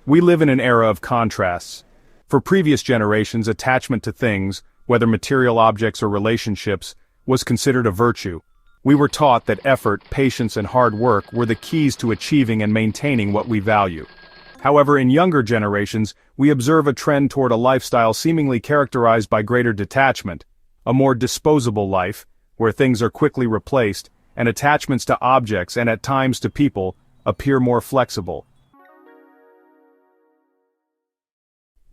We live in an era of contrasts. For previous generations, attachment to things, whether material objects or relationships, was considered a virtue. We were taught that effort, patience, and hard work were the keys to achieving and maintaining what we value. However, in younger generations, we observe a trend toward a lifestyle seemingly characterized by greater detachment, a more disposable life, where things are quickly replaced, and attachments to objects and at times to people appear more flexible.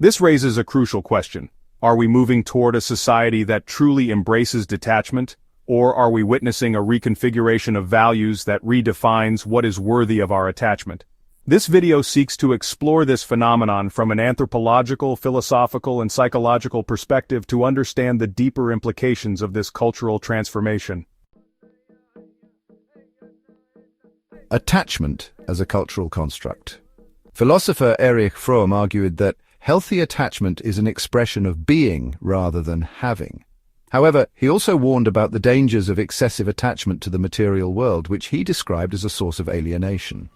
This raises a crucial question. Are we moving toward a society that truly embraces detachment, or are we witnessing a reconfiguration of values that redefines what is worthy of our attachment? This video seeks to explore this phenomenon from an anthropological, philosophical, and psychological perspective to understand the deeper implications of this cultural transformation. Attachment as a cultural construct. Philosopher Erich Fromm argued that healthy attachment is an expression of being rather than having. However, he also warned about the dangers of excessive attachment to the material world, which he described as a source of alienation.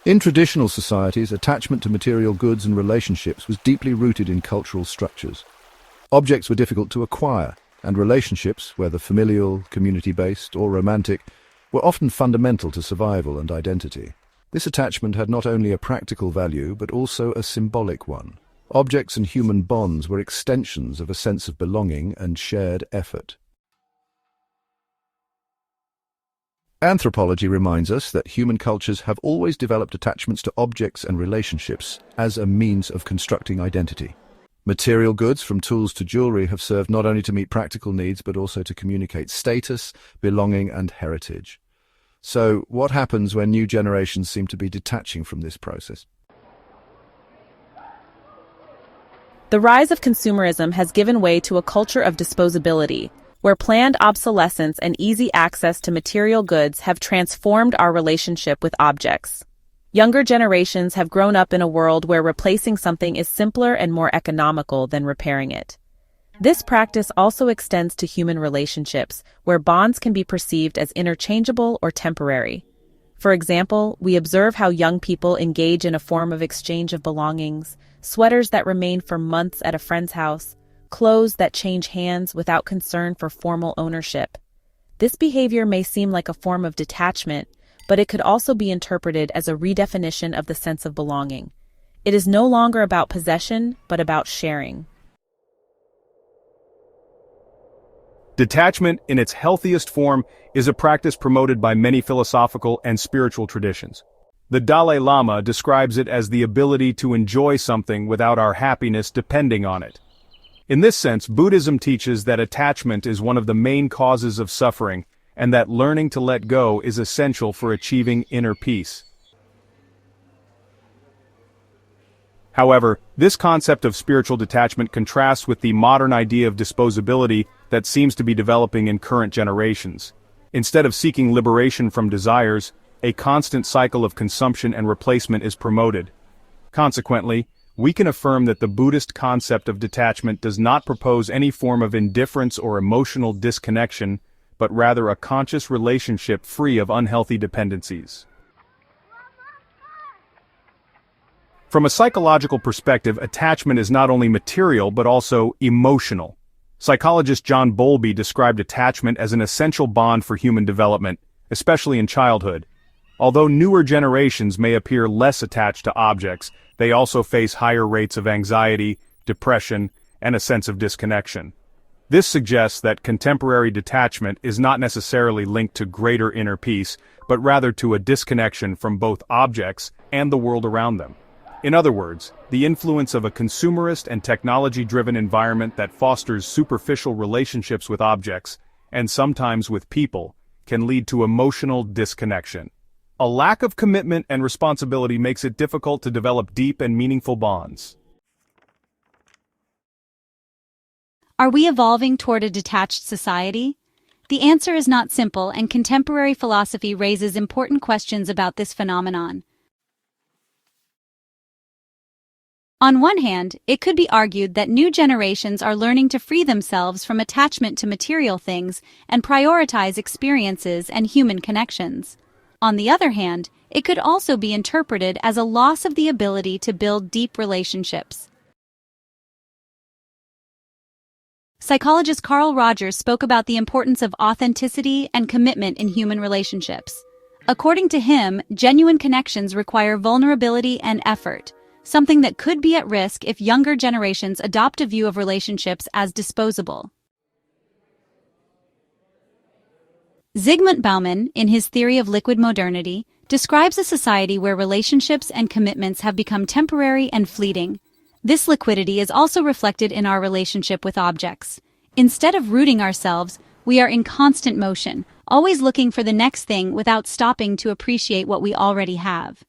In traditional societies, attachment to material goods and relationships was deeply rooted in cultural structures. Objects were difficult to acquire, and relationships, whether familial, community-based, or romantic, were often fundamental to survival and identity. This attachment had not only a practical value, but also a symbolic one. Objects and human bonds were extensions of a sense of belonging and shared effort. Anthropology reminds us that human cultures have always developed attachments to objects and relationships as a means of constructing identity. Material goods, from tools to jewelry, have served not only to meet practical needs but also to communicate status, belonging, and heritage. So, what happens when new generations seem to be detaching from this process? The rise of consumerism has given way to a culture of disposability, where planned obsolescence and easy access to material goods have transformed our relationship with objects. Younger generations have grown up in a world where replacing something is simpler and more economical than repairing it. This practice also extends to human relationships, where bonds can be perceived as interchangeable or temporary. For example, we observe how young people engage in a form of exchange of belongings, sweaters that remain for months at a friend's house, clothes that change hands without concern for formal ownership. This behavior may seem like a form of detachment, but it could also be interpreted as a redefinition of the sense of belonging. It is no longer about possession, but about sharing. Detachment, in its healthiest form, is a practice promoted by many philosophical and spiritual traditions. The Dalai Lama describes it as the ability to enjoy something without our happiness depending on it. In this sense, Buddhism teaches that attachment is one of the main causes of suffering, and that learning to let go is essential for achieving inner peace. However, this concept of spiritual detachment contrasts with the modern idea of disposability that seems to be developing in current generations. Instead of seeking liberation from desires, a constant cycle of consumption and replacement is promoted. Consequently, we can affirm that the Buddhist concept of detachment does not propose any form of indifference or emotional disconnection, but rather a conscious relationship free of unhealthy dependencies. From a psychological perspective, attachment is not only material but also emotional. Psychologist John Bowlby described attachment as an essential bond for human development, especially in childhood. Although newer generations may appear less attached to objects, they also face higher rates of anxiety, depression, and a sense of disconnection. This suggests that contemporary detachment is not necessarily linked to greater inner peace, but rather to a disconnection from both objects and the world around them. In other words, the influence of a consumerist and technology-driven environment that fosters superficial relationships with objects, and sometimes with people, can lead to emotional disconnection. A lack of commitment and responsibility makes it difficult to develop deep and meaningful bonds. Are we evolving toward a detached society? The answer is not simple, and contemporary philosophy raises important questions about this phenomenon. On one hand, it could be argued that new generations are learning to free themselves from attachment to material things and prioritize experiences and human connections. On the other hand, it could also be interpreted as a loss of the ability to build deep relationships. Psychologist Carl Rogers spoke about the importance of authenticity and commitment in human relationships. According to him, genuine connections require vulnerability and effort, something that could be at risk if younger generations adopt a view of relationships as disposable. Zygmunt Bauman, in his theory of liquid modernity, describes a society where relationships and commitments have become temporary and fleeting. This liquidity is also reflected in our relationship with objects. Instead of rooting ourselves, we are in constant motion, always looking for the next thing without stopping to appreciate what we already have.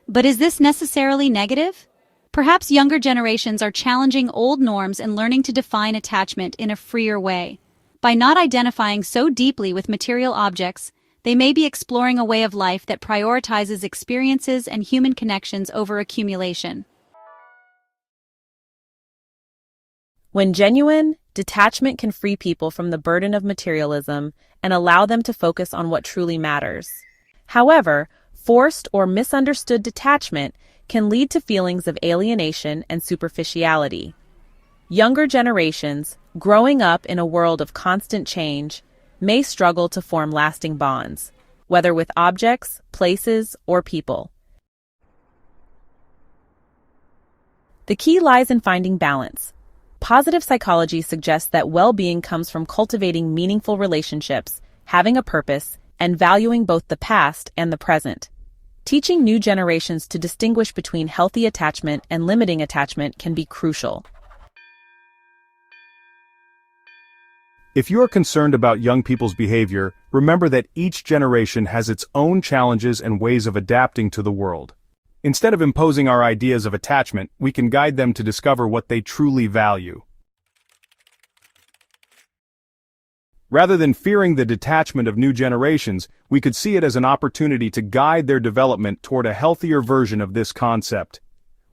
But is this necessarily negative? Perhaps younger generations are challenging old norms and learning to define attachment in a freer way. By not identifying so deeply with material objects, they may be exploring a way of life that prioritizes experiences and human connections over accumulation. When genuine, detachment can free people from the burden of materialism and allow them to focus on what truly matters. However, forced or misunderstood detachment can lead to feelings of alienation and superficiality. Younger generations, growing up in a world of constant change, may struggle to form lasting bonds, whether with objects, places, or people. The key lies in finding balance. Positive psychology suggests that well-being comes from cultivating meaningful relationships, having a purpose, and valuing both the past and the present. Teaching new generations to distinguish between healthy attachment and limiting attachment can be crucial. If you are concerned about young people's behavior, remember that each generation has its own challenges and ways of adapting to the world. Instead of imposing our ideas of attachment, we can guide them to discover what they truly value. Rather than fearing the detachment of new generations, we could see it as an opportunity to guide their development toward a healthier version of this concept.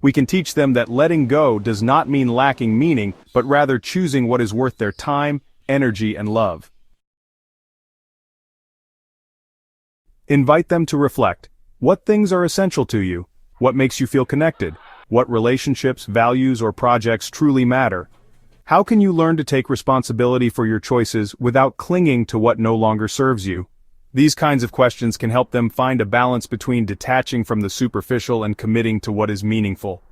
We can teach them that letting go does not mean lacking meaning, but rather choosing what is worth their time, energy, and love. Invite them to reflect. What things are essential to you? What makes you feel connected? What relationships, values, or projects truly matter? How can you learn to take responsibility for your choices without clinging to what no longer serves you? These kinds of questions can help them find a balance between detaching from the superficial and committing to what is meaningful.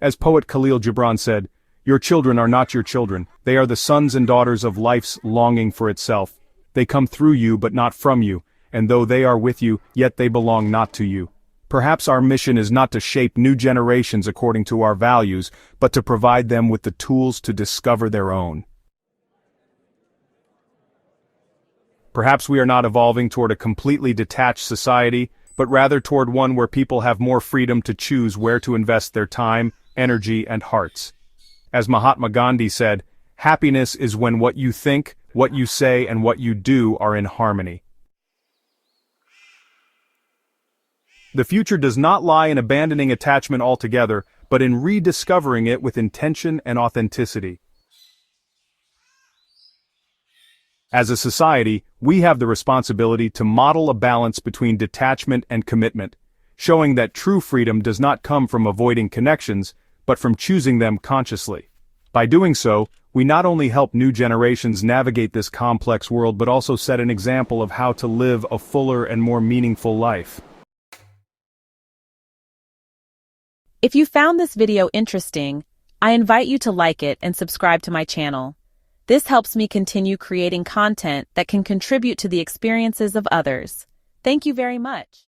As poet Khalil Gibran said, "Your children are not your children, they are the sons and daughters of life's longing for itself. They come through you but not from you, and though they are with you, yet they belong not to you." Perhaps our mission is not to shape new generations according to our values, but to provide them with the tools to discover their own. Perhaps we are not evolving toward a completely detached society, but rather toward one where people have more freedom to choose where to invest their time, energy, and hearts. As Mahatma Gandhi said, "Happiness is when what you think, what you say, and what you do are in harmony." The future does not lie in abandoning attachment altogether, but in rediscovering it with intention and authenticity. As a society, we have the responsibility to model a balance between detachment and commitment, showing that true freedom does not come from avoiding connections, but from choosing them consciously. By doing so, we not only help new generations navigate this complex world but also set an example of how to live a fuller and more meaningful life. If you found this video interesting, I invite you to like it and subscribe to my channel. This helps me continue creating content that can contribute to the experiences of others. Thank you very much.